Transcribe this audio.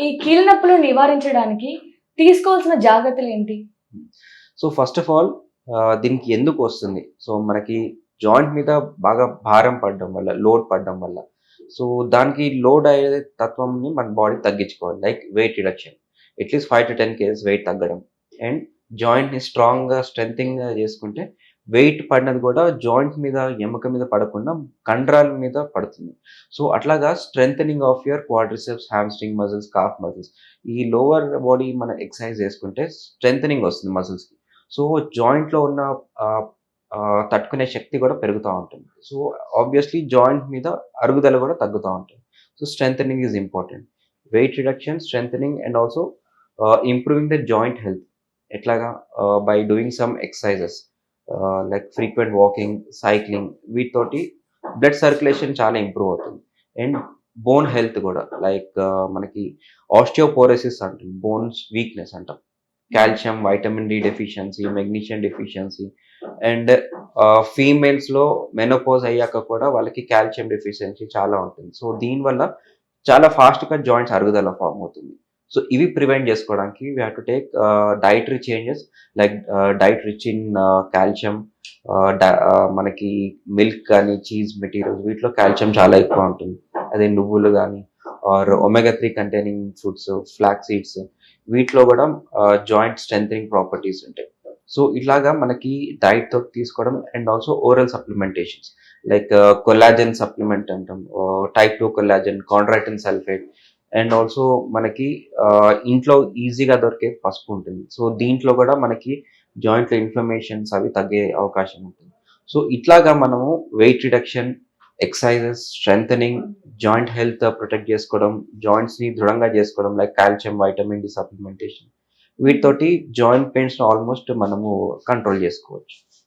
ఈ కీళ్ళ నొప్పులు నివారించడానికి తీసుకోవాల్సిన జాగ్రత్తలేంటి? సో ఫస్ట్ ఆఫ్ ఆల్ దీనికి ఎందుకు వస్తుంది? సో మనకి జాయింట్ మీద బాగా భారం పడడం వల్ల, లోడ్ పడడం వల్ల. సో దానికి లోడ్ అయ్యే తత్వంని మన బాడీ తగ్గించుకోవాలి. Like weight reduction. At least 5-10 kgs weight తగ్గడం. అండ్ జాయింట్‌ని స్ట్రాంగ్‌గా స్ట్రెంథెనింగ్‌గా చేసుకుంటే వెయిట్ పడినది కూడా జాయింట్ మీద, ఎముక మీద పడకుండా కండరాల మీద పడుతుంది. సో అట్లాగా strengthening of your quadriceps, hamstring muscles, calf muscles. ఈ లోవర్ బాడీ మనం ఎక్సర్సైజ్ చేసుకుంటే స్ట్రెంథెనింగ్ వస్తుంది మజిల్స్‌కి. సో జాయింట్‌లో ఉన్న ఆహ్, తట్టుకునే శక్తి కూడా పెరుగుతా ఉంటుంది. సో ఆబ్వియస్‌లీ జాయింట్ మీద అరుగుదల కూడా తగ్గుతా ఉంటుంది. So strengthening is important. Weight reduction, strengthening and also improving the joint health. ఎట్లాగా? By doing some exercises like frequent walking, cycling వీటితోటి బ్లడ్ సర్క్యులేషన్ చాలా ఇంప్రూవ్ అవుతుంది. అండ్ బోన్ హెల్త్ కూడా లైక్ మనకి ఆస్టియోపోరోసిస్ అంటాం. బోన్స్ వీక్‌నెస్ అంటాం. Calcium, vitamin D deficiency, magnesium deficiency and ఫీమేల్స్‌లో menopause అయ్యాక కూడా వాళ్ళకి కాల్షియం డెఫిషియన్సీ చాలా ఉంటుంది. సో దీనివల్ల చాలా ఫాస్ట్‌గా జాయింట్స్ అరుగుదల ఫార్మ్ అవుతుంది. సో ఇవి ప్రివెంట్ చేసుకోవడానికి we have to take dietary changes like diet rich in calcium, మనకి మిల్క్ గాని, చీజ్ మెటీరియల్స్ వీటిలో కాల్షియం చాలా ఎక్కువ ఉంటుంది. అదే నువ్వులు గాని or omega 3 containing foods, flax seeds వీటిలో కూడా జాయింట్ స్ట్రెంథెనింగ్ ప్రాపర్టీస్ ఉంటాయి. సో ఇట్లాగా మనకి డైట్‌తో తీసుకోవడం and also oral supplementations like collagen supplement అంటాం. Type 2 collagen, chondroitin sulphate and also మనకి ఇంట్లో ఈజీగా దొరికే పసుపు ఉంటుంది. సో దీంట్లో కూడా మనకి జాయింట్‌లో ఇన్‌ఫ్లమేషన్స్ అవి తగ్గే అవకాశం ఉంటుంది. సో ఇట్లాగా మనము weight reduction, exercises, strengthening, joint health protect చేసుకోవడం, జాయింట్స్‌ని దృఢంగా చేసుకోవడం like calcium, vitamin D supplementation వీటితోటి జాయింట్ పెయిన్స్‌ని ఆల్మోస్ట్ మనము కంట్రోల్ చేసుకోవచ్చు.